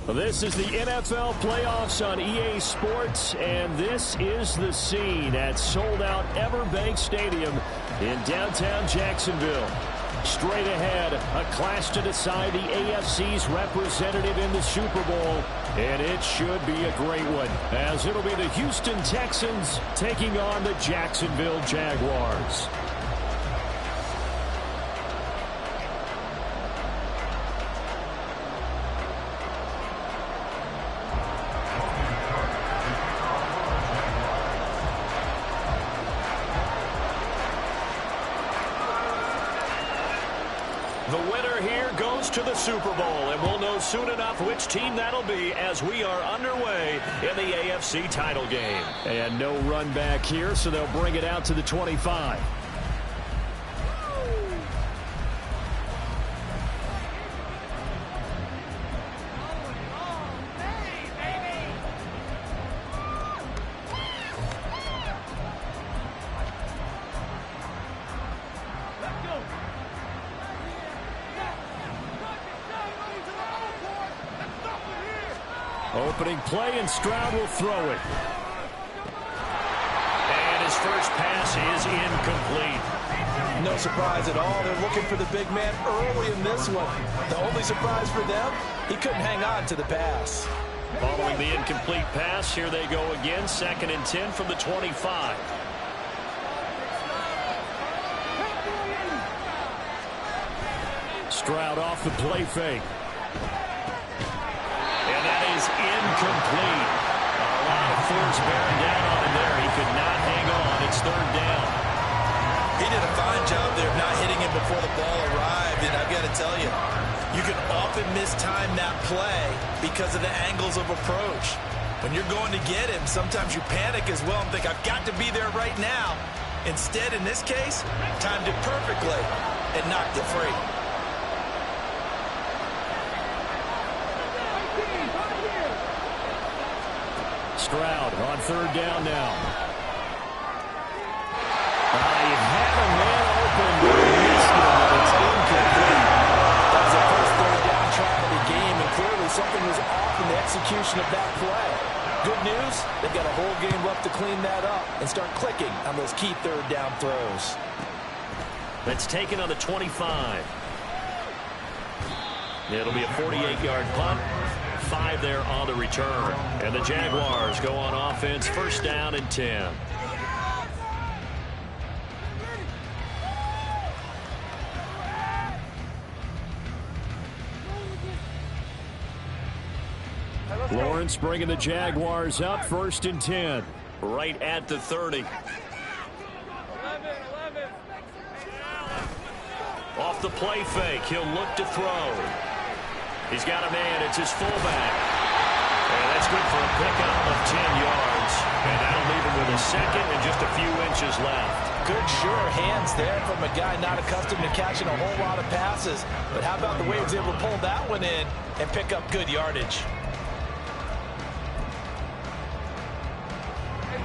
This is the NFL playoffs on EA Sports, and this is the scene at sold-out Everbank Stadium in downtown Jacksonville. Straight ahead, a clash to decide the AFC's representative in the Super Bowl, and it should be a great one, as it'll be the Houston Texans taking on the Jacksonville Jaguars. The winner here goes to the Super Bowl, and we'll know soon enough which team that'll be as we are underway in the AFC title game. And no run back here, so they'll bring it out to the 25. Opening play, and Stroud will throw it. And his first pass is incomplete. No surprise at all. They're looking for the big man early in this one. The only surprise for them, he couldn't hang on to the pass. Following the incomplete pass, here they go again. 2nd and 10 from the 25. Stroud off the play fake. Incomplete. A lot of force bearing down on him there. He could not hang on. It's 3rd down. He did a fine job there of not hitting him before the ball arrived, and I've got to tell you, you can often mistime that play because of the angles of approach. When you're going to get him, sometimes you panic as well and think, I've got to be there right now. Instead, in this case, timed it perfectly and knocked it free. Stroud on 3rd down now. He had a man open, but he missed him, and it's incomplete. That was the first 3rd down try of the game, and clearly something was off in the execution of that play. Good news, they've got a whole game left to clean that up and start clicking on those key 3rd down throws. That's taken on the 25. It'll be a 48-yard punt. 5 there on the return. And the Jaguars go on offense, 1st down and 10. Lawrence bringing the Jaguars up, 1st and 10. Right at the 30. Off the play fake, he'll look to throw. He's got a man. It's his fullback. And that's good for a pickup of 10 yards. And that'll leave him with a 2nd and just a few inches left. Good, sure hands there from a guy not accustomed to catching a whole lot of passes. But how about the way he was able to pull that one in and pick up good yardage?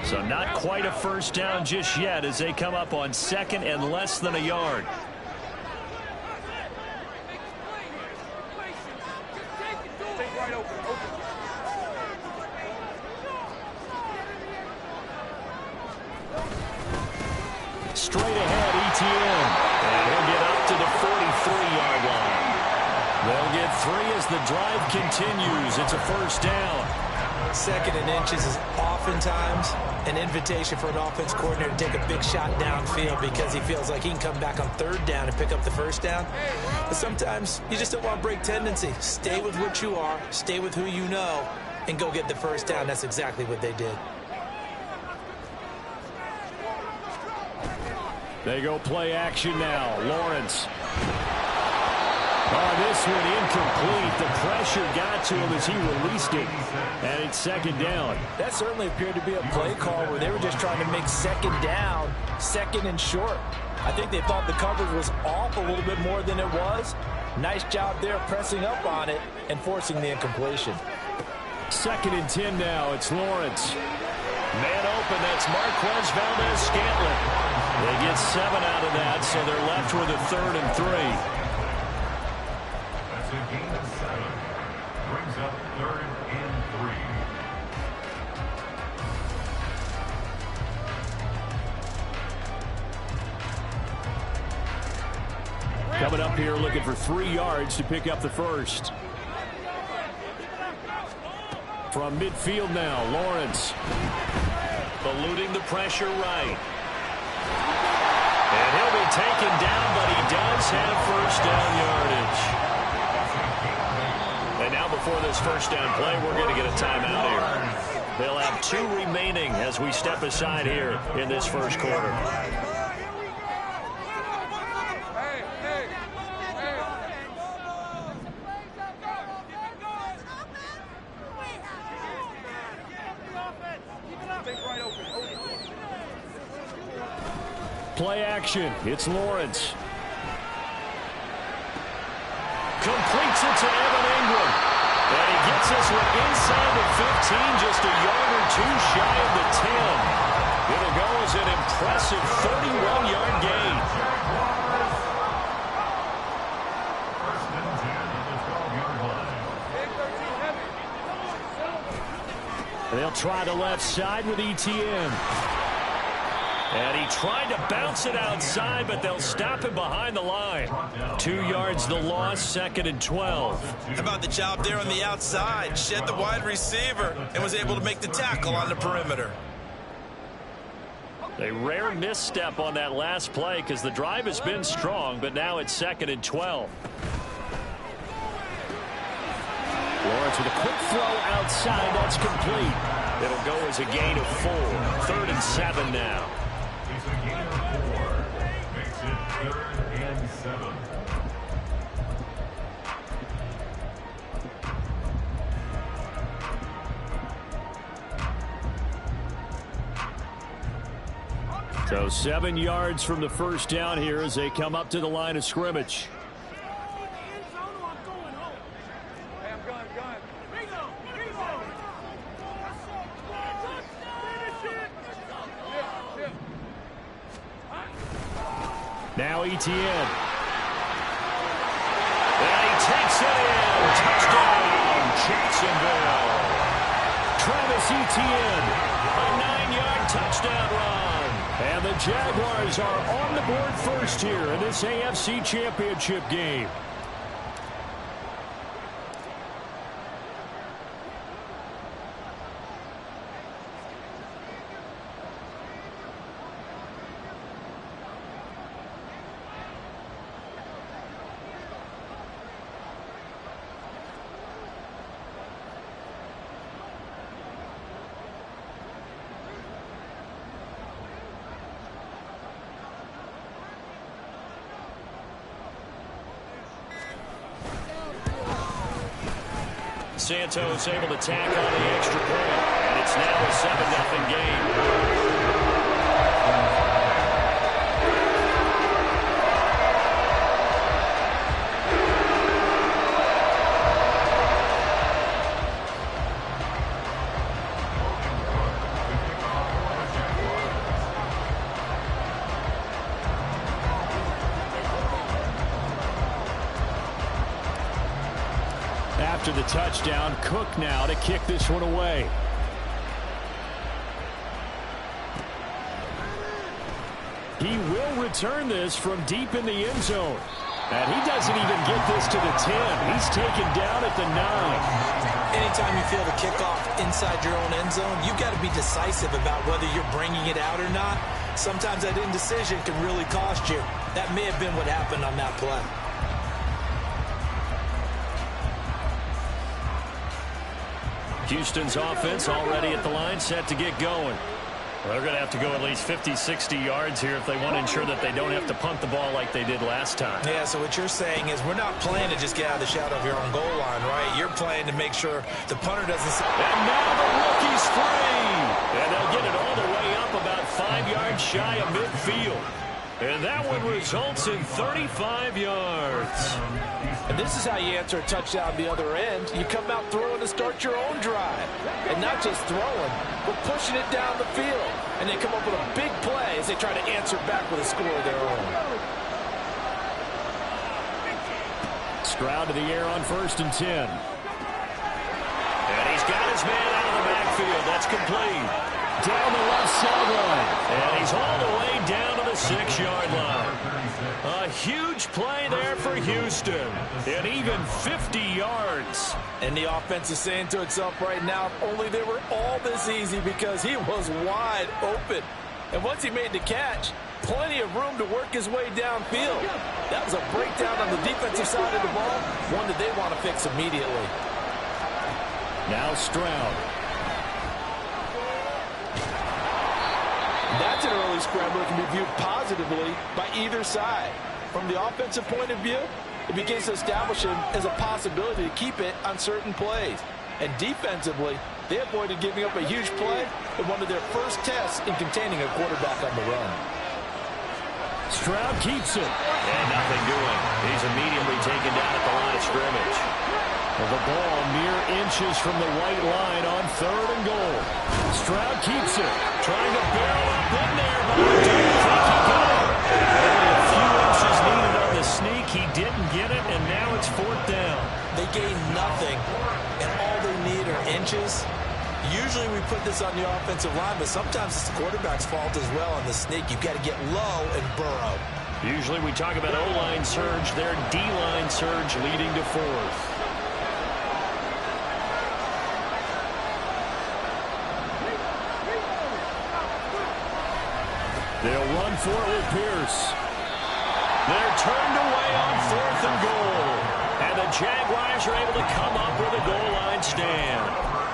So not quite a 1st down just yet as they come up on 2nd and less than a yard. Straight ahead, ETN. And he'll get up to the 43-yard line. They'll get 3 as the drive continues. It's a 1st down. 2nd and inches is oftentimes an invitation for an offense coordinator to take a big shot downfield because he feels like he can come back on 3rd down and pick up the 1st down. But sometimes you just don't want to break tendency. Stay with what you are, stay with who you know, and go get the 1st down. That's exactly what they did. They go play action now. Lawrence. Oh, this one incomplete. The pressure got to him as he released it. And it's 2nd down. That certainly appeared to be a play call where they were just trying to make 2nd down, 2nd and short. I think they thought the coverage was off a little bit more than it was. Nice job there pressing up on it and forcing the incompletion. 2nd and 10 now. It's Lawrence. Man open, that's Marquez Valdez-Scantling. They get 7 out of that, so they're left with a 3rd and 3. up 3rd and 3. Coming up here looking for 3 yards to pick up the first. From midfield now, Lawrence. Eluding the pressure right. And he'll be taken down, but he does have first down yardage. And now before this first down play, we're going to get a timeout here. They'll have 2 remaining as we step aside here in this first quarter. Play action. It's Lawrence. Completes it to Evan Ingram. And he gets this one inside the 15, just a yard or 2 shy of the 10. It'll go as an impressive 31-yard gain. They'll try the left side with ETN. And he tried to bounce it outside, but they'll stop him behind the line. 2 yards the loss, 2nd and 12. How about the job there on the outside? Shed the wide receiver and was able to make the tackle on the perimeter. A rare misstep on that last play because the drive has been strong, but now it's 2nd and 12. Lawrence with a quick throw outside. That's complete. It'll go as a gain of 4. 3rd and 7 now. It's a gain of 4. Makes it 3rd and 7. So 7 yards from the first down here as they come up to the line of scrimmage. Now ETN. And he takes it in. Touchdown, Jacksonville. Travis Etienne. A 9-yard touchdown run. And the Jaguars are on the board first here in this AFC Championship game. Santos able to tack on the extra point, and it's now a 7-0 game. After the touchdown, Cook now to kick this one away. He will return this from deep in the end zone. And he doesn't even get this to the 10. He's taken down at the 9. Anytime you feel the kickoff inside your own end zone, you've got to be decisive about whether you're bringing it out or not. Sometimes that indecision can really cost you. That may have been what happened on that play. Houston's offense already at the line, set to get going. Well, they're going to have to go at least 50, 60 yards here if they want to ensure that they don't have to punt the ball like they did last time. Yeah, so what you're saying is we're not playing to just get out of the shadow of your own goal line, right? You're playing to make sure the punter doesn't... And now the rookie's free! And they'll get it all the way up about 5 yards shy of midfield. And that one results in 35 yards. And this is how you answer a touchdown the other end. You come out throwing to start your own drive. And not just throwing, but pushing it down the field. And they come up with a big play as they try to answer back with a score of their own. Stroud to the air on 1st and 10. complete. Down the left sideline. And he's all the way down to the 6-yard line. A huge play there for Houston. And even 50 yards. And the offense is saying to itself right now, if only they were all this easy, because he was wide open. And once he made the catch, plenty of room to work his way downfield. That was a breakdown on the defensive side of the ball, one that they want to fix immediately. Now Stroud. That's an early scramble that can be viewed positively by either side. From the offensive point of view, it begins to establish him as a possibility to keep it on certain plays. And defensively, they avoided giving up a huge play in one of their first tests in containing a quarterback on the run. Stroud keeps it. And nothing doing. He's immediately taken down at the line of scrimmage. The ball mere inches from the white line on 3rd and goal. Stroud keeps it. Trying to barrel up in there, but I don't think he got it. Only a few inches needed on the sneak. He didn't get it, and now it's 4th down. They gain nothing, and all they need are inches. Usually we put this on the offensive line, but sometimes it's the quarterback's fault as well on the sneak. You've got to get low and burrow. Usually we talk about O-line surge. Their D-line surge leading to 4th. They'll run for it with Pierce. They're turned away on 4th and goal. And the Jaguars are able to come up with a goal line stand.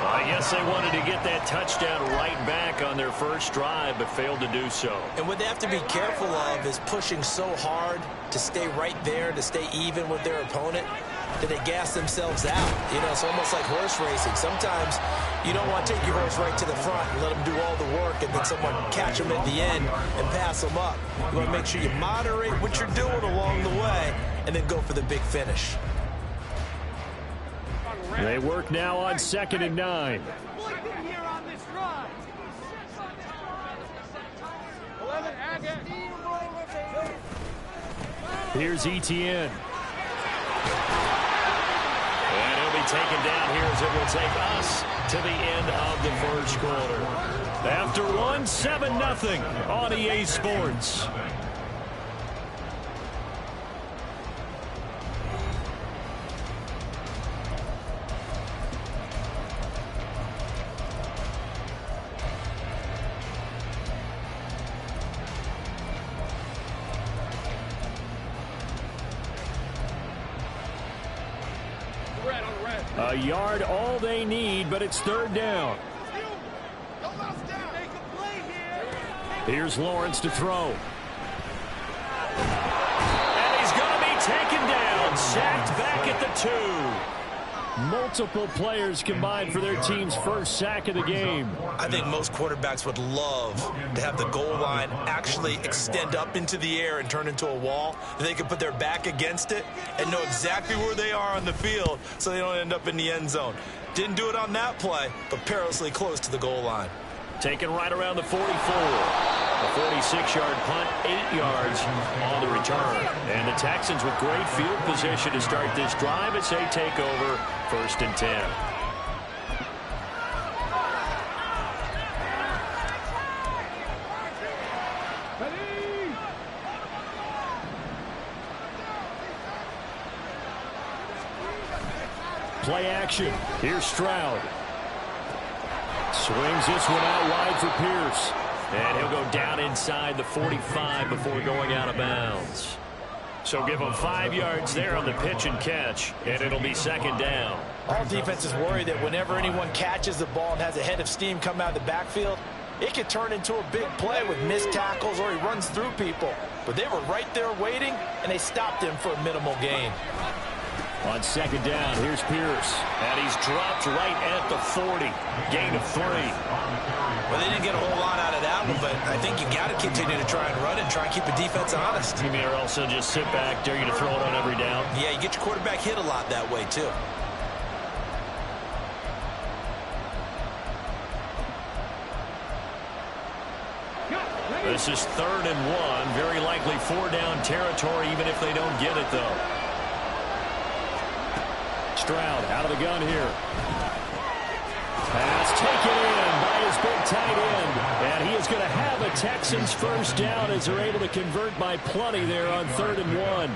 Well, I guess they wanted to get that touchdown right back on their first drive, but failed to do so. And what they have to be careful of is pushing so hard to stay right there, to stay even with their opponent, that they gas themselves out. You know, it's almost like horse racing. Sometimes you don't want to take your horse right to the front and let them do all the work, and then someone catch them at the end and pass them up. You want to make sure you moderate what you're doing along the way and then go for the big finish. They work now on 2nd and 9. Here's Etienne. And he'll be taken down here as it will take us to the end of the first quarter. After one, 7-0 on EA Sports. A yard all they need, but it's 3rd down. Here's Lawrence to throw. And he's going to be taken down, sacked back at the 2. Multiple players combined for their team's first sack of the game. I think most quarterbacks would love to have the goal line actually extend up into the air and turn into a wall. They could put their back against it and know exactly where they are on the field so they don't end up in the end zone. Didn't do it on that play, but perilously close to the goal line. Taken right around the 44. A 46-yard punt, 8 yards on the return. And the Texans with great field position to start this drive as they take over 1st and 10. Play action. Here's Stroud. Swings this one out wide for Pierce. And he'll go down inside the 45 before going out of bounds. So give him 5 yards there on the pitch and catch, and it'll be 2nd down. All defenses worry that whenever anyone catches the ball and has a head of steam come out of the backfield, it could turn into a big play with missed tackles or he runs through people. But they were right there waiting, and they stopped him for a minimal gain. On 2nd down, here's Pierce. And he's dropped right at the 40. Gain of 3. Well, they didn't get a whole lot out of that one, but I think you got to continue to try and run and try and keep the defense honest. You mean or also just sit back, dare you to throw it on every down? Yeah, you get your quarterback hit a lot that way, too. This is 3rd and 1. Very likely 4-down territory, even if they don't get it, though. Stroud out of the gun here. Pass taken in by his tight end. And he is going to have a Texans first down as they're able to convert by plenty there on 3rd and 1.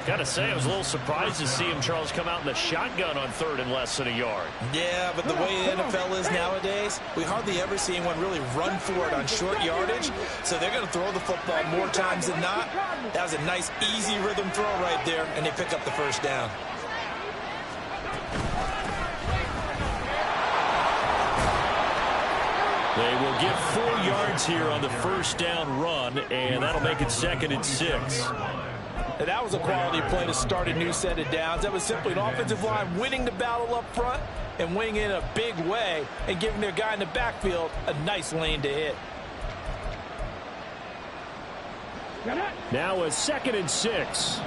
Got to say, I was a little surprised to see him, Charles, come out in the shotgun on 3rd and less than a yard. Yeah, but the way the NFL is nowadays, we hardly ever see anyone really run for it on short yardage. So they're going to throw the football more times than not. That was a nice, easy rhythm throw right there, and they pick up the first down. They will get 4 yards here on the first down run, and that'll make it 2nd and 6. And that was a quality play to start a new set of downs. That was simply an offensive line winning the battle up front and winning in a big way and giving their guy in the backfield a nice lane to hit. Now a 2nd and 6.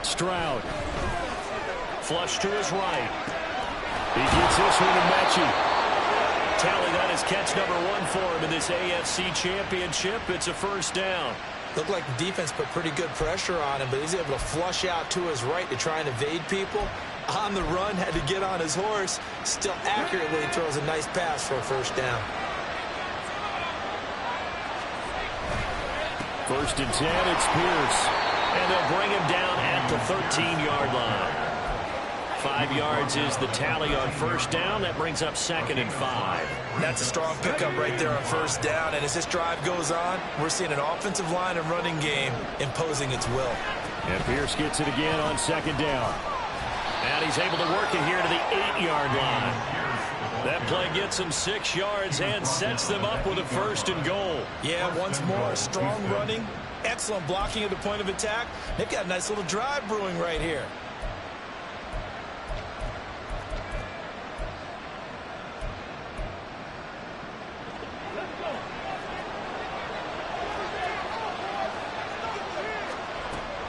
Stroud. Flush to his right. He gets this one to Mechie. Tally, that is catch number 1 for him in this AFC Championship. It's a first down. Looked like the defense put pretty good pressure on him, but he's able to flush out to his right to try and evade people. On the run, had to get on his horse. Still accurately throws a nice pass for a first down. 1st and 10, it's Pierce. And they'll bring him down at the 13-yard line. 5 yards is the tally on first down. That brings up 2nd and 5. That's a strong pickup right there on first down. And as this drive goes on, we're seeing an offensive line and running game imposing its will. And Pierce gets it again on 2nd down. And he's able to work it here to the 8-yard line. That play gets him 6 yards and sets them up with a 1st and goal. Yeah, once more, strong running, excellent blocking at the point of attack. They've got a nice little drive brewing right here.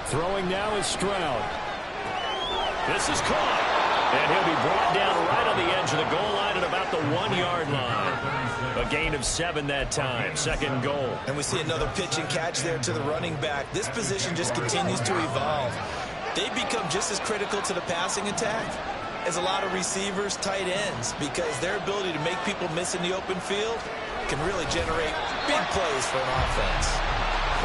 Throwing now is Stroud. This is caught. And he'll be brought down right on the edge of the goal line at about the 1-yard line. A gain of 7 that time. 2nd goal. And we see another pitch and catch there to the running back. This position just continues to evolve. They become just as critical to the passing attack as a lot of receivers, tight ends, because their ability to make people miss in the open field can really generate big plays for an offense.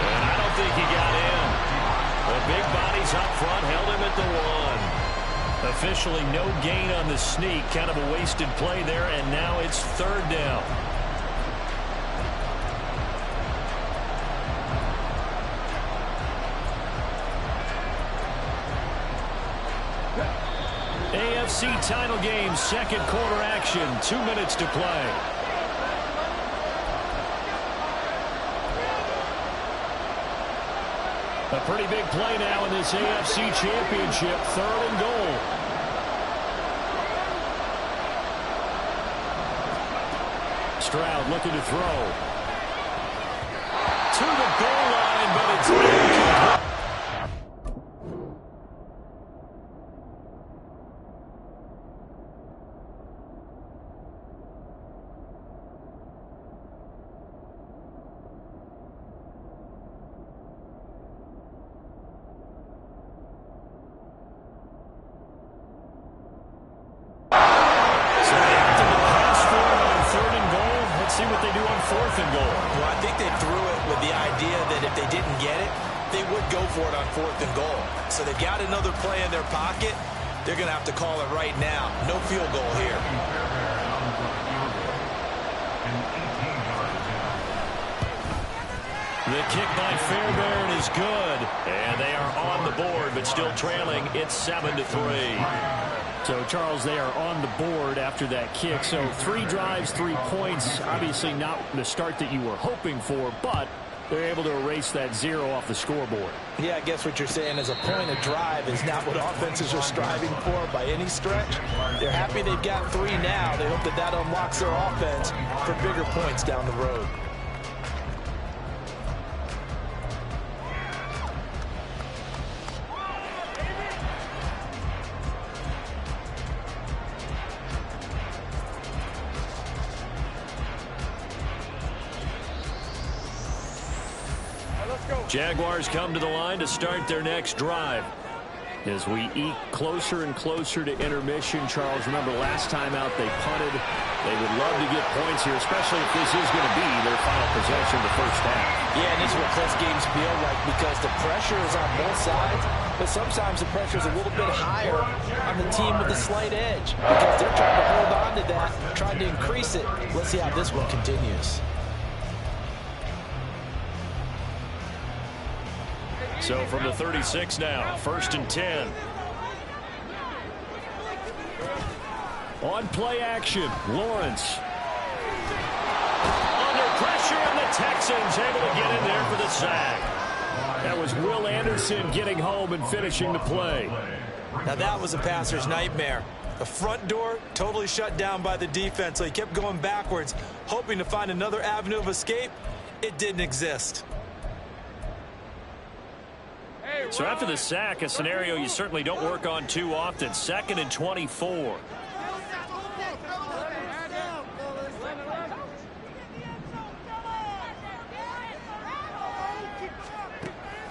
And I don't think he got in. The big bodies up front held him at the 1. Officially no gain on the sneak. Kind of a wasted play there, and now it's 3rd down. AFC title game, 2nd quarter action. 2 minutes to play. A pretty big play now in this AFC Championship. 3rd and goal. Stroud looking to throw. To the goal line, but it's incomplete. See what they do on 4th and goal. Well, I think they threw it with the idea that if they didn't get it, they would go for it on 4th and goal. So they've got another play in their pocket. They're going to have to call it right now. No field goal here. The kick by Fairbairn is good. And they are on the board, but still trailing. It's 7-3. So, Charles, they are on the board after that kick. So 3 drives, 3 points. Obviously not the start that you were hoping for, but they're able to erase that 0 off the scoreboard. Yeah, I guess what you're saying is a point of drive is not what offenses are striving for by any stretch. They're happy they've got 3 now. They hope that that unlocks their offense for bigger points down the road. Jaguars come to the line to start their next drive. As we eke closer and closer to intermission, Charles, remember last time out they punted. They would love to get points here, especially if this is going to be their final possession of the first half. Yeah, and this is what close games feel like because the pressure is on both sides, but sometimes the pressure is a little bit higher on the team with the slight edge because they're trying to hold on to that, trying to increase it. Let's see how this one continues. So from the 36 now, 1st and 10. On play action, Lawrence. Under pressure, and the Texans able to get in there for the sack. That was Will Anderson getting home and finishing the play. Now that was a passer's nightmare. The front door totally shut down by the defense, so he kept going backwards, hoping to find another avenue of escape. It didn't exist. So after the sack, a scenario you certainly don't work on too often. 2nd and 24.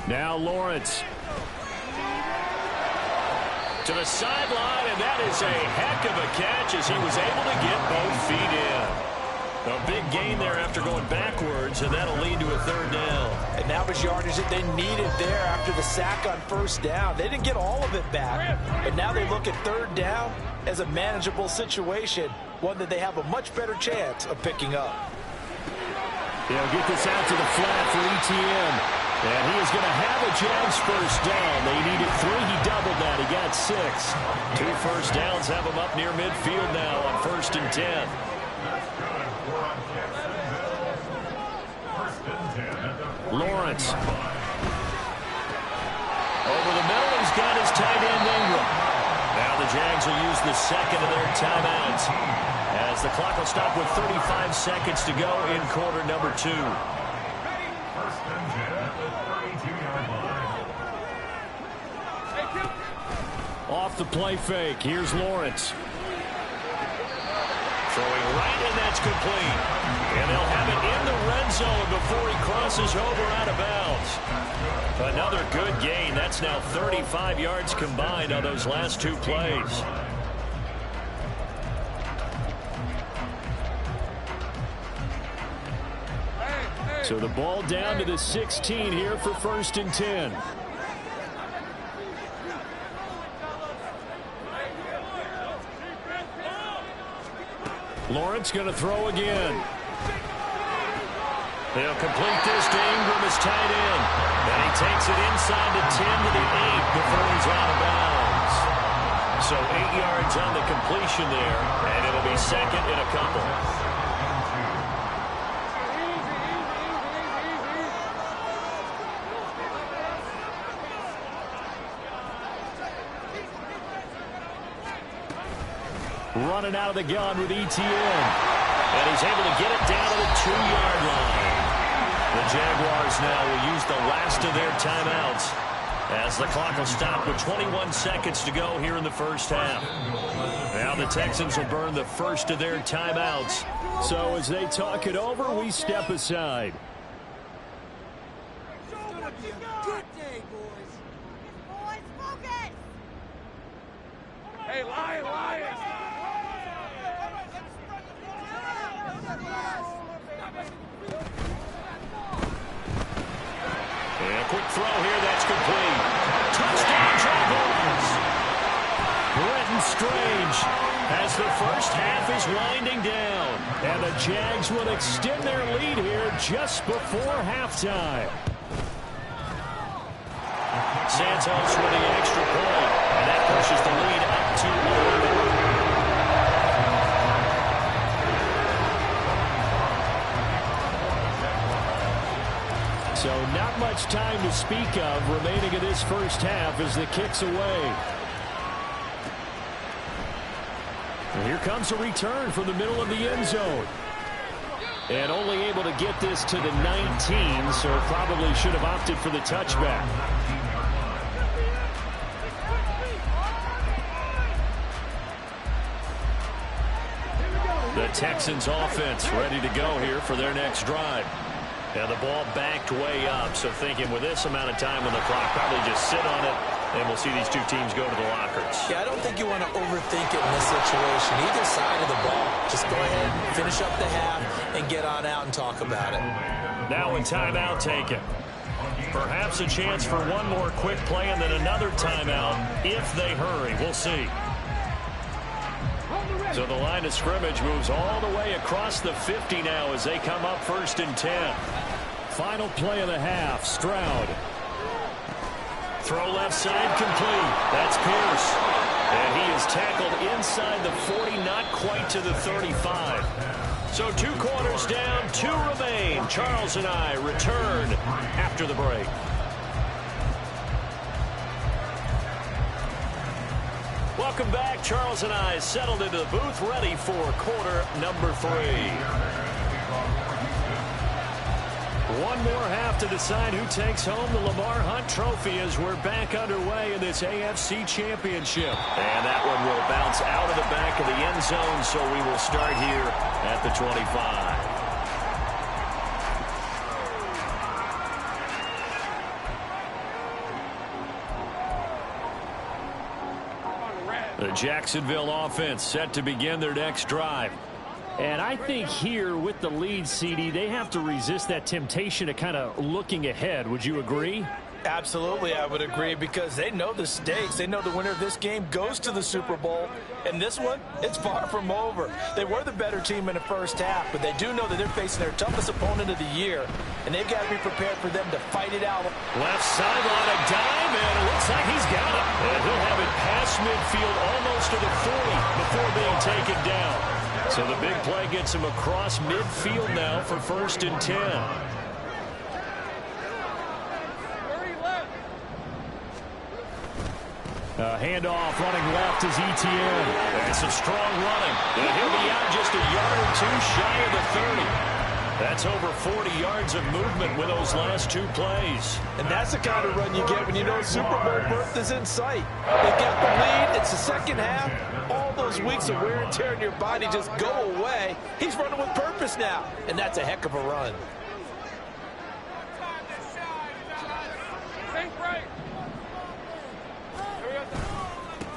Now Lawrence. To the sideline, and that is a heck of a catch as he was able to get both feet in. A big gain there after going backwards, and that'll lead to a 3rd down. And that was yardage that they needed there after the sack on 1st down. They didn't get all of it back, but now they look at 3rd down as a manageable situation, one that they have a much better chance of picking up. They'll get this out to the flat for ETN. And he is going to have a Jags 1st down. They needed 3. He doubled that. He got 6. 2 first downs have him up near midfield now on 1st and 10. Lawrence. Over the middle, he's got his tight end Ingram. Now the Jags will use the 2nd of their timeouts as the clock will stop with 35 seconds to go in quarter number 2. Off the play fake. Here's Lawrence. Throwing right, and that's complete. And they'll have it in the red zone before he crosses over out of bounds. Another good gain. That's now 35 yards combined on those last 2 plays. So the ball down to the 16 here for 1st and 10. Lawrence going to throw again. They'll complete this to Ingram as tight end. And he takes it inside the 10 to the 8 before he's out of bounds. So 8 yards on the completion there, and it'll be 2nd and a couple. Running out of the gun with ETN. And he's able to get it down to the 2-yard line. The Jaguars now will use the last of their timeouts as the clock will stop with 21 seconds to go here in the first half. Now the Texans will burn the first of their timeouts. So as they talk it over, we step aside. Good day, boys. Boys, focus. Hey, Lion. And a quick throw here, that's complete. Touchdown, Jaguars! Brenton Strange as the first half is winding down. And the Jags will extend their lead here just before halftime. Santos with the extra point, and that pushes the lead up to 11. So not much time to speak of remaining in this first half as the kick's away. And here comes a return from the middle of the end zone. And only able to get this to the 19, so probably should have opted for the touchback. The Texans offense ready to go here for their next drive. Now the ball backed way up, so thinking with this amount of time on the clock, probably just sit on it And we'll see these two teams go to the lockers. Yeah, I don't think you want to overthink it in this situation. Either side of the ball, just go ahead and finish up the half and get on out and talk about it. Now a timeout taken. Perhaps a chance for one more quick play and then another timeout if they hurry. We'll see. So the line of scrimmage moves all the way across the 50 now as they come up 1st and 10. Final play of the half, Stroud. Throw left side complete. That's Pierce. And he is tackled inside the 40, not quite to the 35. So 2 quarters down, 2 remain. Charles and I return after the break. Welcome back. Charles and I settled into the booth, ready for quarter number 3. One more half to decide who takes home the Lamar Hunt Trophy as we're back underway in this AFC Championship. And that one will bounce out of the back of the end zone, so we will start here at the 25. The Jacksonville offense set to begin their next drive. And I think here with the lead, CD, they have to resist that temptation of kind of looking ahead. Would you agree? Absolutely, I would agree, because they know the stakes. They know the winner of this game goes to the Super Bowl. And this one, it's far from over. They were the better team in the first half, but they do know that they're facing their toughest opponent of the year, and they've got to be prepared for them to fight it out. Left sideline, a dime, and it looks like he's got it. And he'll have it past midfield almost to the 40 before being taken down. So the big play gets him across midfield now for 1st and 10. Handoff running left is ETN. And some strong running. And he'll be out just a yard or 2 shy of the 30. That's over 40 yards of movement with those last 2 plays. And that's the kind of run you get when you know Super Bowl berth is in sight. They get the lead. It's the second half. All those weeks of wear and tear in your body just go away. He's running with purpose now, and that's a heck of a run.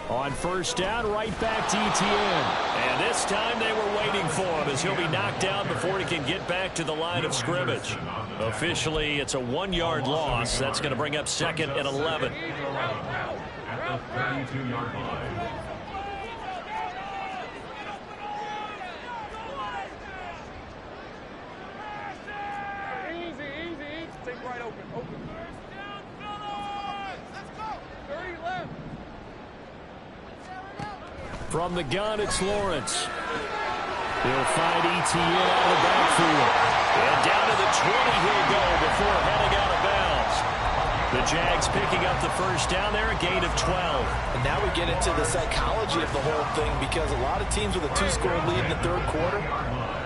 On 1st down, right back to ETN. And this time they were waiting for him as he'll be knocked down before he can get back to the line of scrimmage. Officially, it's a 1-yard loss. That's going to bring up 2nd and 11. At the 32-yard line. From the gun, it's Lawrence. He'll find ETN out of the backfield. And down to the 20 he'll go before heading out of bounds. The Jags picking up the 1st down there, a gain of 12. And now we get into the psychology of the whole thing, because a lot of teams with a 2-score lead in the 3rd quarter,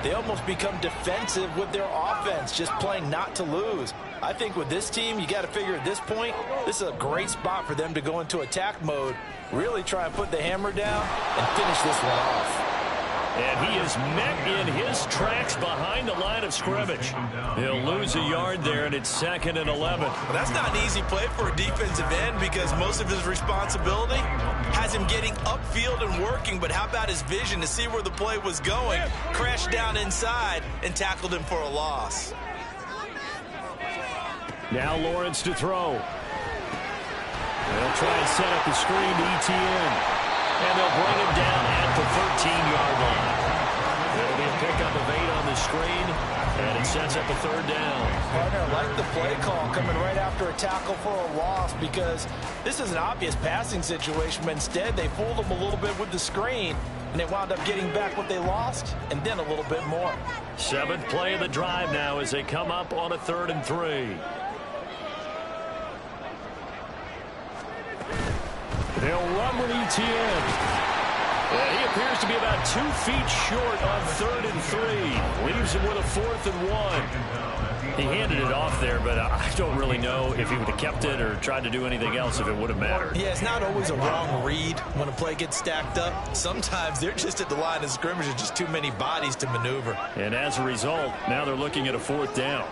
they almost become defensive with their offense, just playing not to lose. I think with this team, you got to figure at this point, this is a great spot for them to go into attack mode, really try and put the hammer down and finish this one off. And he is met in his tracks behind the line of scrimmage. He'll lose a yard there, and it's 2nd and 11. Well, that's not an easy play for a defensive end, because most of his responsibility has him getting upfield and working, but how about his vision to see where the play was going? Crashed down inside and tackled him for a loss. Now Lawrence to throw. They'll try and set up the screen to ETN. And they'll bring him down at the 13-yard line. It'll be a pickup of 8 on the screen, and it sets up a 3rd down. Partner, I like the play call coming right after a tackle for a loss, because this is an obvious passing situation, but instead they fooled him a little bit with the screen, and they wound up getting back what they lost, and then a little bit more. 7th play of the drive now as they come up on a 3rd and 3. They'll run with ETN. And he appears to be about 2 feet short on 3rd and 3. Leaves him with a 4th and 1. He handed it off there, but I don't really know if he would have kept it or tried to do anything else if it would have mattered. Yeah, it's not always a wrong read when a play gets stacked up. Sometimes they're just at the line of scrimmage. There's just too many bodies to maneuver. And as a result, now they're looking at a 4th down.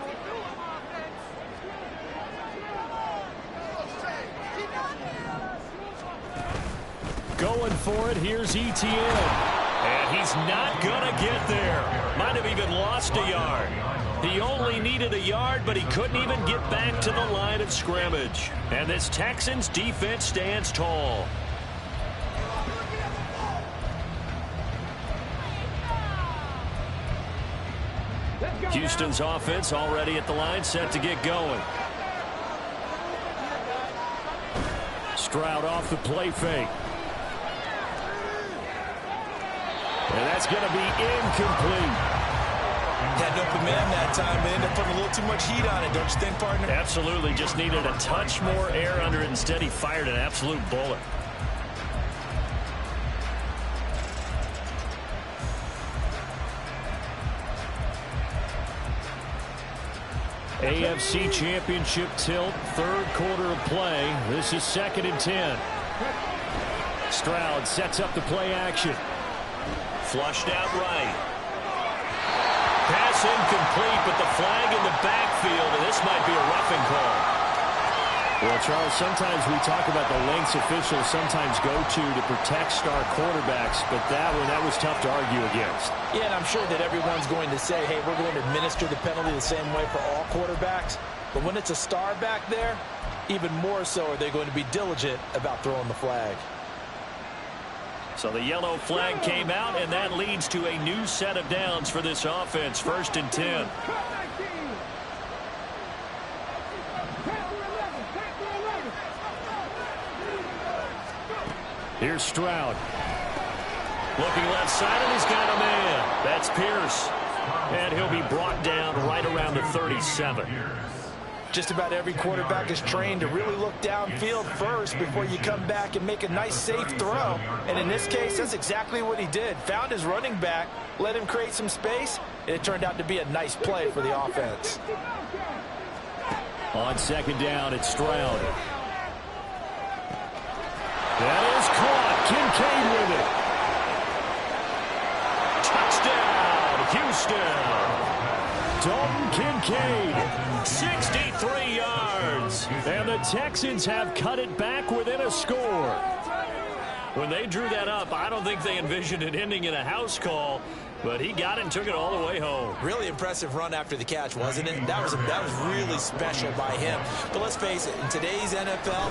for it. Here's ETN. And he's not going to get there. Might have even lost a yard. He only needed a yard, but he couldn't even get back to the line of scrimmage. And this Texans defense stands tall. Houston's offense already at the line, set to get going. Stroud off the play fake. And that's going to be incomplete. Had open man that time, but ended up putting a little too much heat on it, don't you think, partner? Absolutely. Just needed a touch more air under it. Instead, he fired an absolute bullet. AFC Championship tilt, third quarter of play. This is 2nd and 10. Stroud sets up the play action. Flushed out right. Pass incomplete, but the flag in the backfield, and this might be a roughing call. Well, Charles, sometimes we talk about the lengths officials sometimes go to protect star quarterbacks, but that was tough to argue against. Yeah, and I'm sure that everyone's going to say, hey, we're going to administer the penalty the same way for all quarterbacks. But when it's a star back there, even more so are they going to be diligent about throwing the flag. So the yellow flag came out, and that leads to a new set of downs for this offense. 1st and 10. Here's Stroud. Looking left side, and he's got a man. That's Pierce. And he'll be brought down right around the 37. Just about every quarterback is trained to really look downfield first before you come back and make a nice, safe throw. And in this case, that's exactly what he did. Found his running back, let him create some space, and it turned out to be a nice play for the offense. On 2nd down, it's Stroud. That is caught. Kincaid with it. Touchdown, Houston. Dalton Kincaid, 63 yards. And the Texans have cut it back within a score. When they drew that up, I don't think they envisioned it ending in a house call, but he got it and took it all the way home. Really impressive run after the catch, wasn't it? That was really special by him. But let's face it, in today's NFL,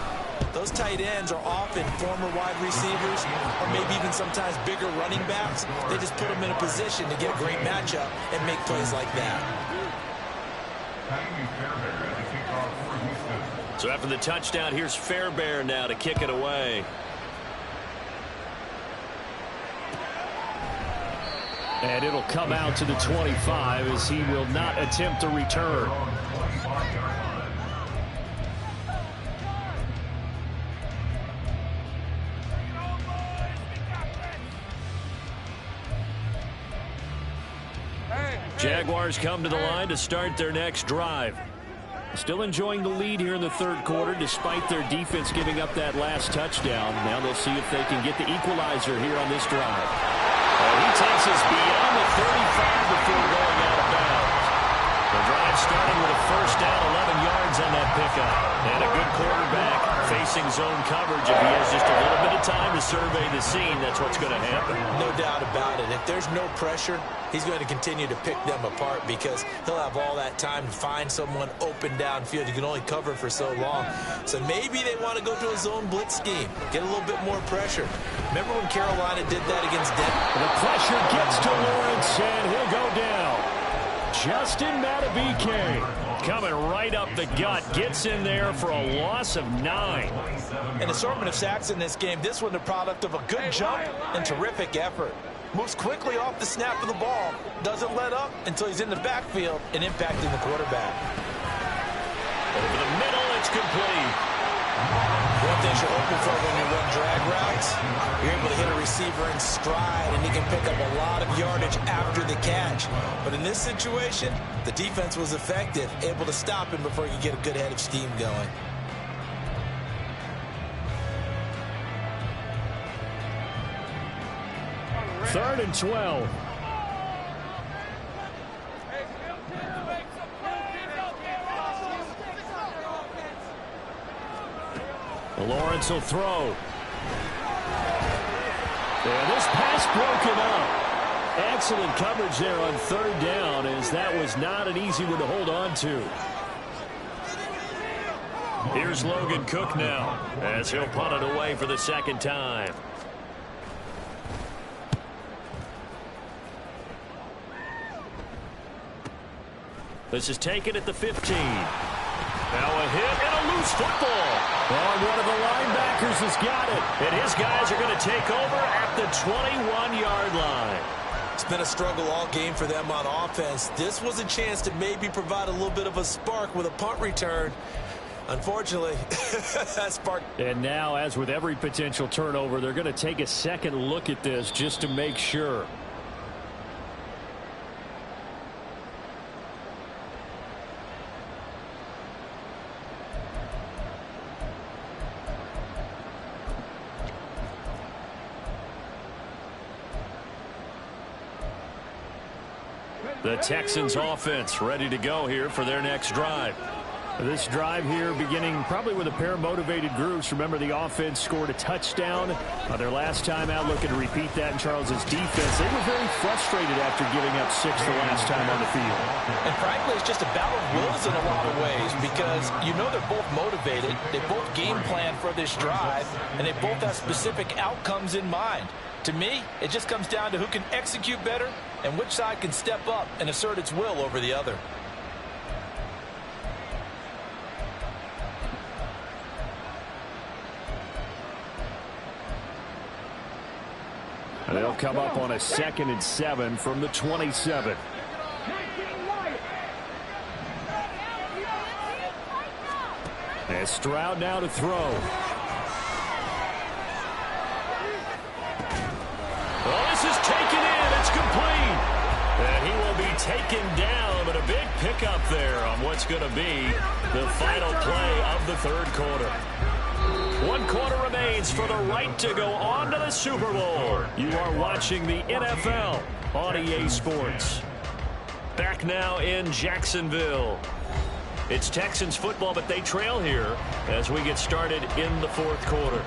those tight ends are often former wide receivers or maybe even sometimes bigger running backs. They just put them in a position to get a great matchup and make plays like that. So after the touchdown, here's Fairbairn now to kick it away. And it'll come out to the 25 as he will not attempt a return. Jaguars come to the line to start their next drive. Still enjoying the lead here in the third quarter despite their defense giving up that last touchdown. Now they'll see if they can get the equalizer here on this drive. He takes us beyond the 35 before going out of bounds. The drive starting with a first down, 11 yards on that pickup. And a good quarterback facing zone coverage. If he has just a little bit of time to survey the scene, that's what's going to happen. No doubt about it. If there's no pressure, he's going to continue to pick them apart because he'll have all that time to find someone open downfield. You can only cover for so long. So maybe they want to go to a zone blitz scheme, get a little bit more pressure. Remember when Carolina did that against Denver? The pressure gets to Lawrence, and he'll go down. Justin Madubuike coming right up the gut, gets in there for a loss of 9. An assortment of sacks in this game. This one the product of a good jump and terrific effort. Moves quickly off the snap of the ball. Doesn't let up until he's in the backfield and impacting the quarterback. Over the middle, it's complete. One thing you're hoping for when you run drag routes, you're able to hit a receiver in stride, and he can pick up a lot of yardage after the catch. But in this situation, the defense was effective, able to stop him before he could get a good head of steam going. Third and 12. Lawrence will throw. And this pass broken up. Excellent coverage there on third down, as that was not an easy one to hold on to. Here's Logan Cook now, as he'll punt it away for the second time. This is taken at the 15. Now a hit and a loose football. And one of the linebackers has got it. And his guys are going to take over at the 21-yard line. It's been a struggle all game for them on offense. This was a chance to maybe provide a little bit of a spark with a punt return. Unfortunately, that spark. And now, as with every potential turnover, they're going to take a second look at this just to make sure. The Texans offense ready to go here for their next drive. This drive here beginning probably with a pair of motivated groups. Remember, the offense scored a touchdown their last time out, looking to repeat that in Charles's defense. They were very frustrated after giving up 6 the last time on the field. And frankly, it's just a battle of wills in a lot of ways, because you know they're both motivated, they both game plan for this drive, and they both have specific outcomes in mind. To me, it just comes down to who can execute better and which side can step up and assert its will over the other. And they'll come up on a 2nd and 7 from the 27. And Stroud now to throw. Oh, this is taken in. It's complete. And he will be taken down, but a big pickup there on what's going to be the final play of the third quarter. 1 quarter remains for the right to go on to the Super Bowl. You are watching the NFL on EA Sports. Back now in Jacksonville. It's Texans football, but they trail here as we get started in the fourth quarter.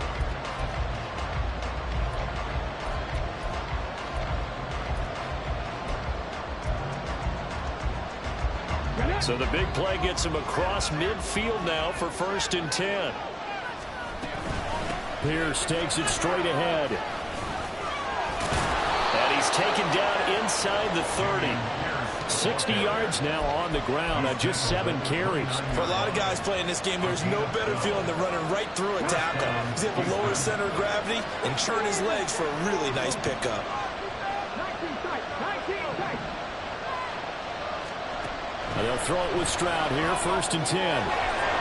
So the big play gets him across midfield now for 1st and 10. Pierce takes it straight ahead. And he's taken down inside the 30. 60 yards now on the ground on just 7 carries. For a lot of guys playing this game, there's no better feeling than running right through a tackle. He's able to lower his center of gravity and churn his legs for a really nice pickup. And they'll throw it with Stroud here, 1st and 10.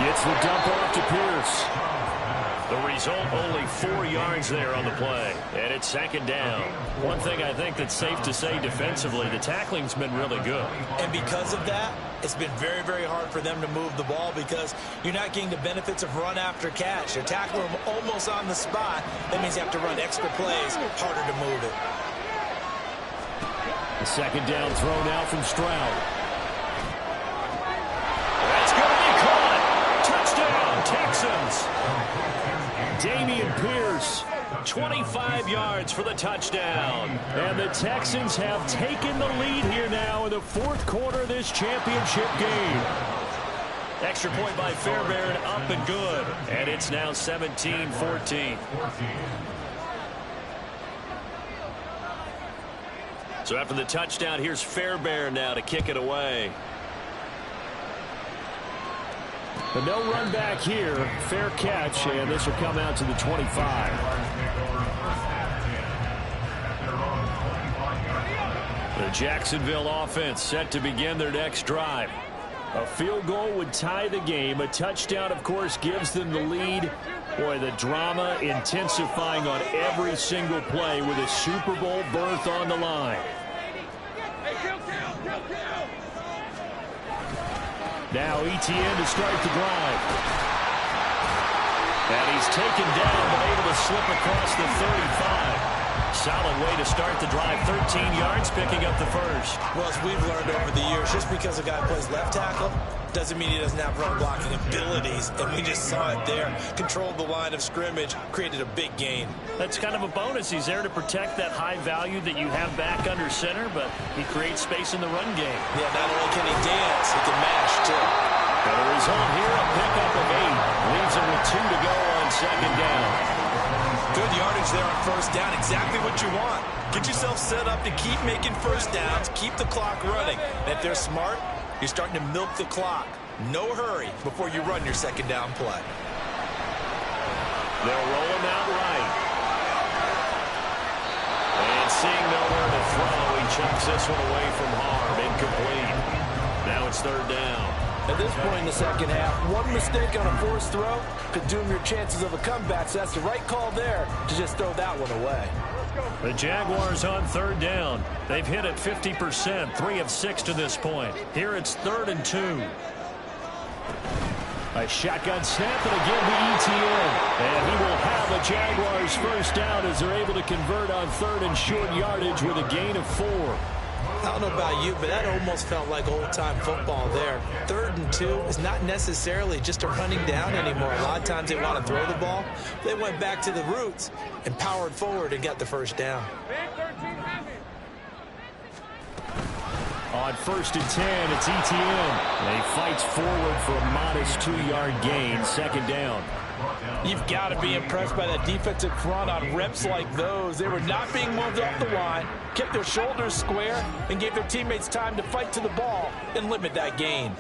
Gets the dump off to Pierce. The result, only 4 yards there on the play. And it's 2nd down. One thing I think that's safe to say defensively, the tackling's been really good. And because of that, it's been very, very hard for them to move the ball because you're not getting the benefits of run after catch. You're tackling them almost on the spot. That means you have to run extra plays, harder to move it. The 2nd down throw now from Stroud. That's going to be caught. Touchdown, Texans. Dameon Pierce, 25 yards for the touchdown. and the Texans have taken the lead here now in the 4th quarter of this championship game. Extra point by Fairbairn, up and good. And it's now 17-14. So after the touchdown, here's Fairbairn now to kick it away. But no run back here. Fair catch, and this will come out to the 25. The Jacksonville offense set to begin their next drive. A field goal would tie the game. A touchdown, of course, gives them the lead. Boy, the drama intensifying on every single play with a Super Bowl berth on the line. Now ETN to start the drive. And he's taken down, but able to slip across the 35. Solid way to start the drive. 13 yards, picking up the first. Well, as we've learned over the years, just because a guy plays left tackle doesn't mean he doesn't have run blocking abilities, and we just saw it there. Controlled the line of scrimmage, created a big gain. That's kind of a bonus. He's there to protect that high value that you have back under center, but he creates space in the run game. Yeah, not only can he dance, he can mash, too. And the result here, a pickup of 8. Leaves him with 2 to go on second down. Good yardage there on first down. Exactly what you want. Get yourself set up to keep making first downs, keep the clock running. And if they're smart, you're starting to milk the clock. No hurry before you run your second down play. They'll roll him out right. And seeing nowhere to throw, he chucks this one away from harm. Incomplete. Now it's third down. At this point in the second half, one mistake on a forced throw could doom your chances of a comeback, so that's the right call there to just throw that one away. The Jaguars on third down. They've hit it 50%, 3 of 6 to this point. Here it's 3rd and 2. A shotgun snap, and again to ETN. And he will have a Jaguars first down as they're able to convert on 3rd and short yardage with a gain of 4. I don't know about you, but that almost felt like old-time football there. 3rd and 2 is not necessarily just a running down anymore. A lot of times they want to throw the ball. They went back to the roots and powered forward and got the first down. On 1st and 10, it's ETN. And he fights forward for a modest 2-yard gain, second down. You've got to be impressed by that defensive front on reps like those. They were not being moved off the line, kept their shoulders square, and gave their teammates time to fight to the ball and limit that gain.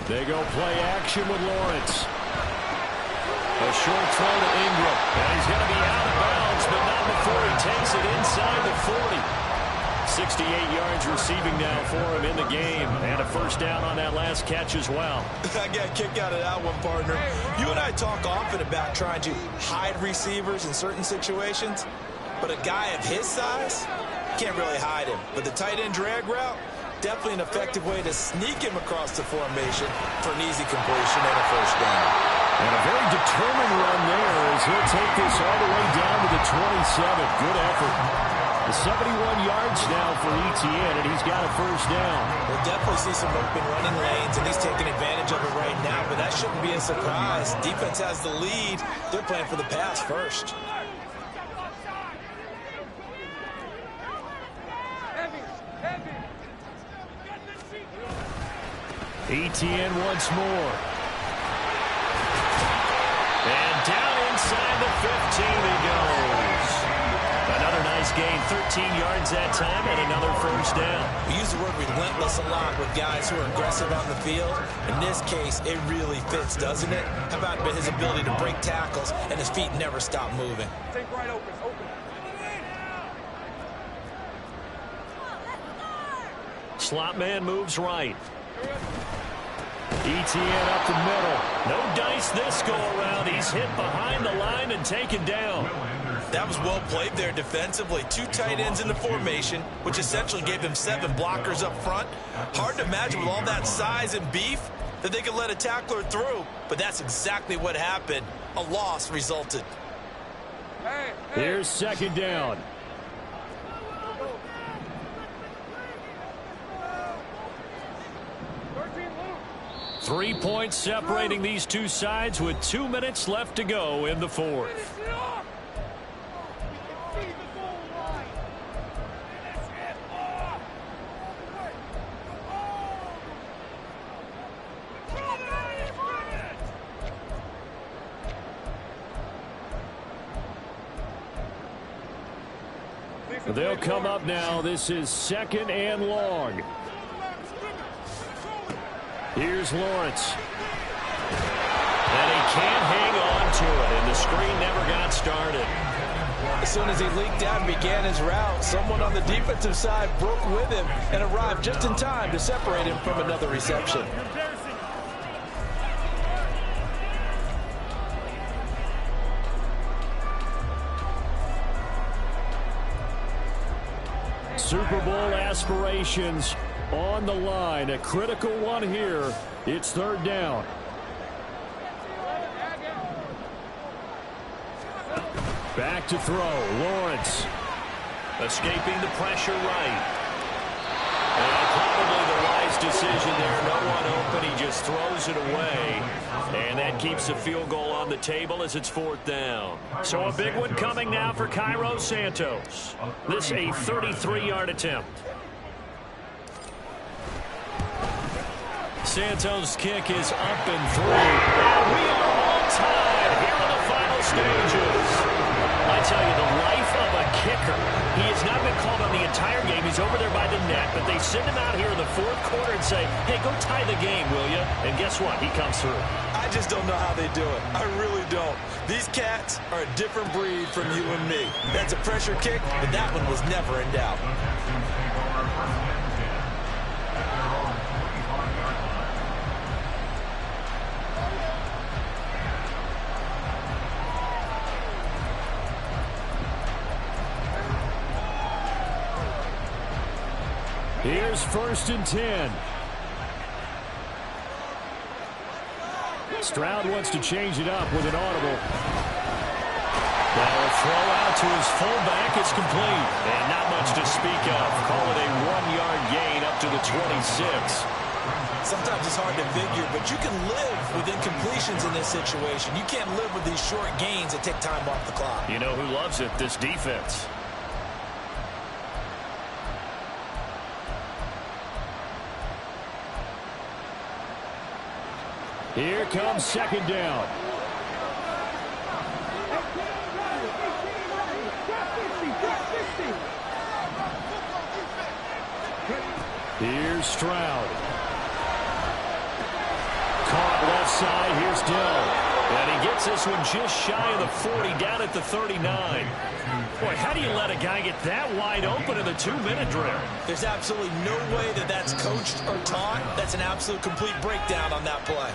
They go play action with Lawrence. A short throw to Ingram. And he's going to be out of bounds, but not before he takes it inside the 40. 68 yards receiving now for him in the game. And a first down on that last catch as well. I got a kick out of that one, partner. You and I talk often about trying to hide receivers in certain situations, but a guy of his size, can't really hide him. But the tight end drag route, definitely an effective way to sneak him across the formation for an easy completion and a first down. And a very determined run there as he'll take this all the way down to the 27. Good effort. 71 yards now for ETN, and he's got a first down. We'll definitely see some open running lanes, and he's taking advantage of it right now, but that shouldn't be a surprise. Defense has the lead. They're playing for the pass first. ETN once more. And down inside the 15 he goes. Another nice gain, 13 yards that time, and another first down. We use the word relentless a lot with guys who are aggressive on the field. In this case, it really fits, doesn't it? How about his ability to break tackles and his feet never stop moving? Take right open. Slot man moves right. ETN up the middle. No dice this go around. He's hit behind the line and taken down. That was well played there defensively. 2 tight ends in the formation, which essentially gave them 7 blockers up front. Hard to imagine with all that size and beef that they could let a tackler through, but that's exactly what happened. A loss resulted. Here's second down. Three points separating these two sides with 2 minutes left to go in the fourth. They'll come up now. This is 2nd and long. Here's Lawrence. And he can't hang on to it, and the screen never got started. As soon as he leaked out and began his route, someone on the defensive side broke with him and arrived just in time to separate him from another reception. Super Bowl aspirations on the line. A critical one here. It's third down. Back to throw. Lawrence. Escaping the pressure right. And probably the Wise decision there. No one open. He just throws it away. And that keeps the field goal on the table as it's 4th down. So a big one coming now for Cairo Santos. This a 33-yard attempt. Santos' kick is up and through. And we are all tied here in the final stages. I tell you, the life of a kicker. He has not been called on the entire game. He's over there by the net, but they send him out here in the 4th quarter and say, hey, go tie the game, will you? And guess what? He comes through. I just don't know how they do it. I really don't. These cats are a different breed from you and me. That's a pressure kick, but that one was never in doubt. Here's 1st and 10. Stroud wants to change it up with an audible. Now a throw out to his fullback is complete. And not much to speak of. Call it a 1-yard gain up to the 26. Sometimes it's hard to figure, but you can live with incompletions in this situation. You can't live with these short gains that take time off the clock. You know who loves it? This defense. Here comes 2nd down. Here's Stroud. Caught left side. Here's Dell. And he gets this one just shy of the 40, down at the 39. Boy, how do you let a guy get that wide open in the 2-minute drill? There's absolutely no way that that's coached or taught. That's an absolute complete breakdown on that play.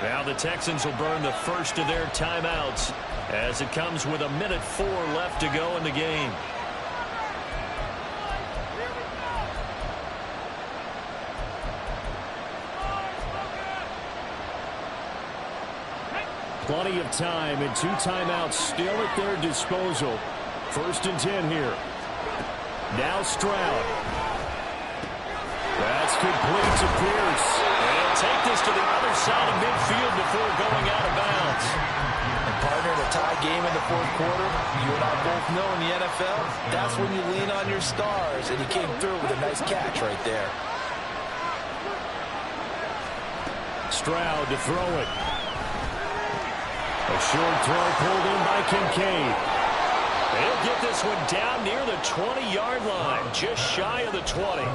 Now the Texans will burn the first of their timeouts as it comes with 1:04 left to go in the game. Plenty of time and 2 timeouts still at their disposal. 1st and 10 here. Now Stroud. That's complete to Pierce. And he'll take this to the other side of midfield before going out of bounds. And partner, in a tie game in the 4th quarter, you and I both know in the NFL, that's when you lean on your stars, and he came through with a nice catch right there. Stroud to throw it. A short throw pulled in by Kincaid. He'll get this one down near the 20-yard line, just shy of the 20.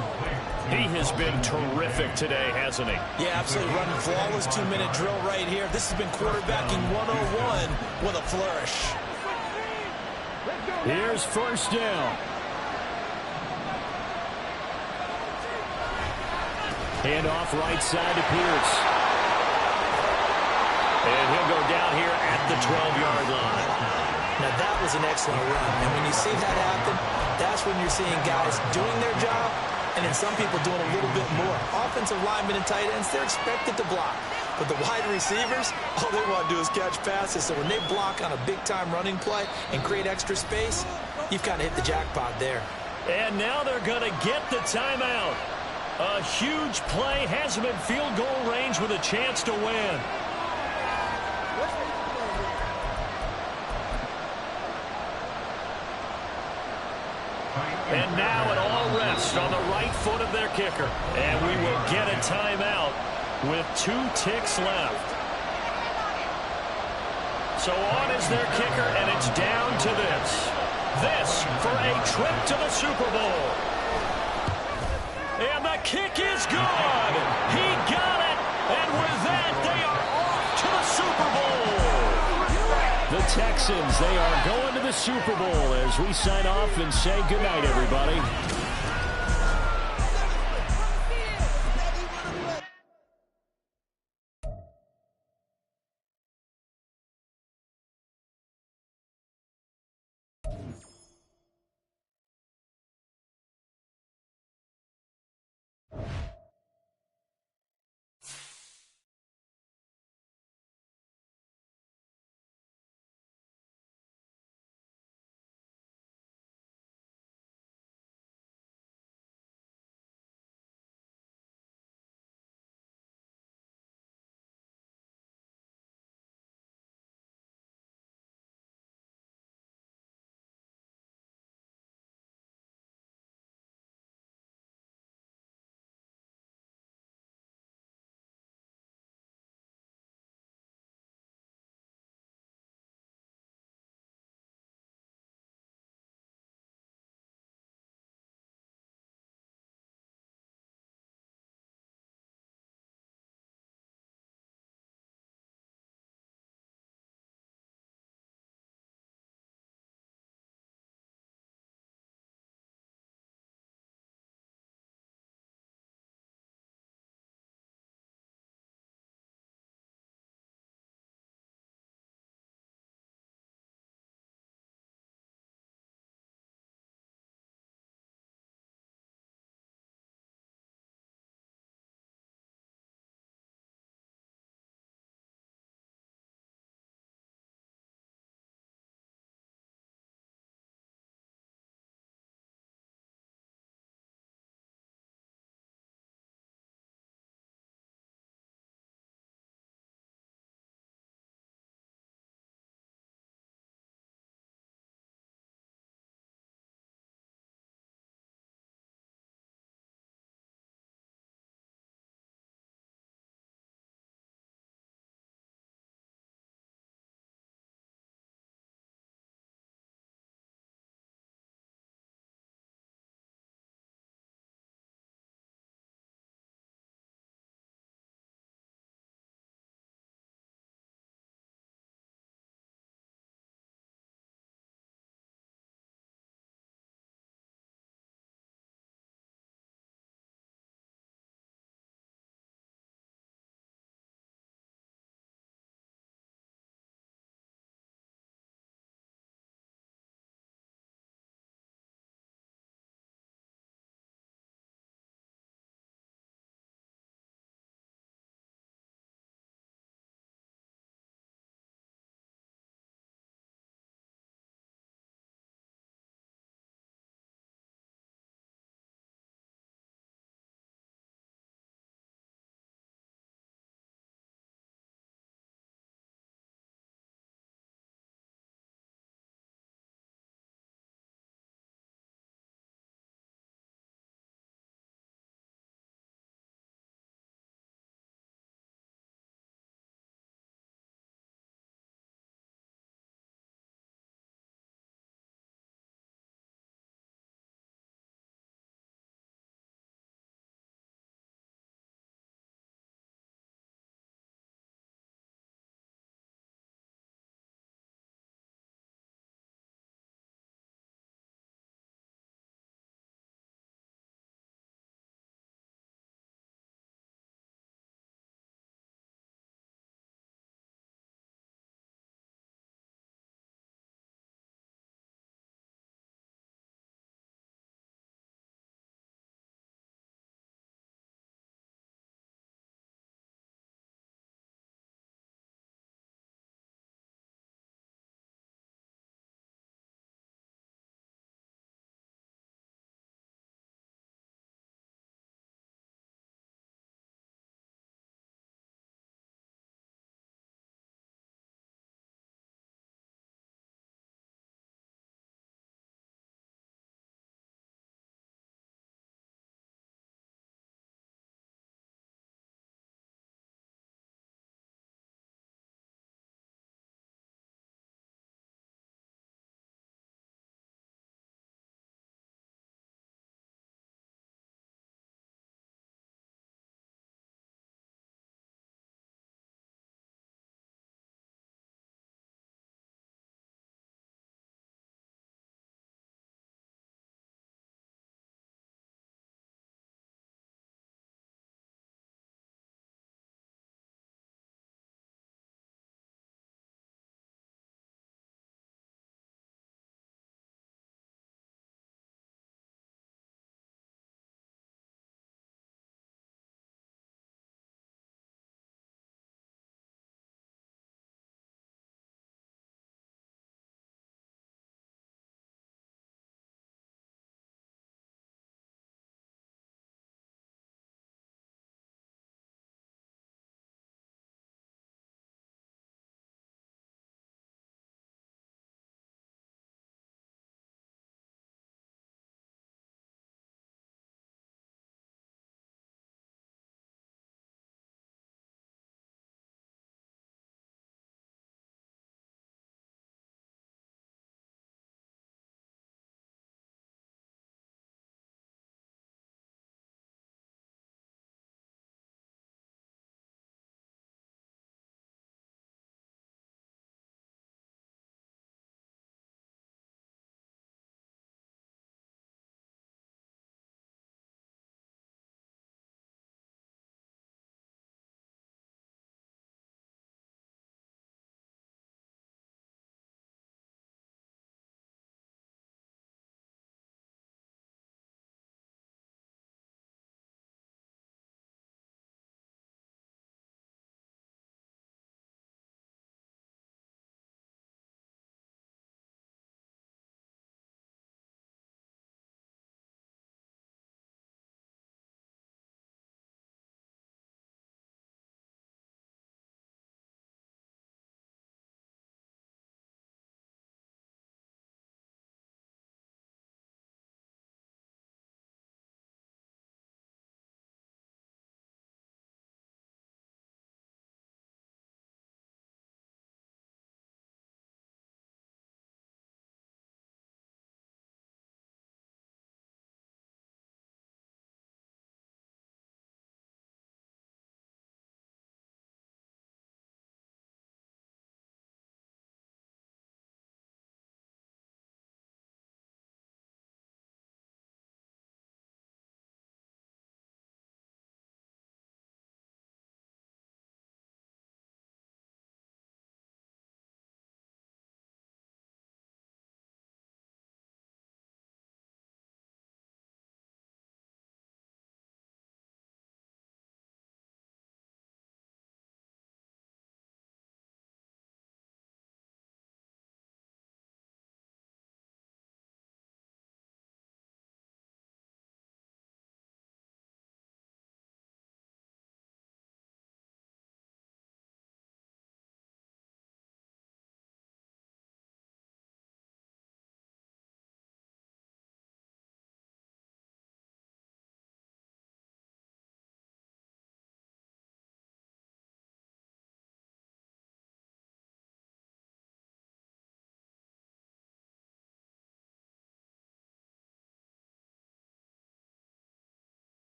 He has been terrific today, hasn't he? Yeah, absolutely. Running flawless 2-minute drill right here. This has been quarterbacking 101 with a flourish. Here's 1st down. Hand off right side to Pierce. And he'll go down here at the 12-yard line. Now, that was an excellent run. And when you see that happen, that's when you're seeing guys doing their job and then some people doing a little bit more. Offensive linemen and tight ends, they're expected to block. But the wide receivers, all they want to do is catch passes. So when they block on a big-time running play and create extra space, you've kind of hit the jackpot there. And now they're going to get the timeout. A huge play has him in field goal range with a chance to win. And now it all rests on the right foot of their kicker. And we will get a timeout with 2 ticks left. So on is their kicker, and it's down to this. This for a trip to the Super Bowl. And the kick is good. He got it. And with that, they are off to the Super Bowl. The Texans, they are going to the Super Bowl as we sign off and say goodnight, everybody.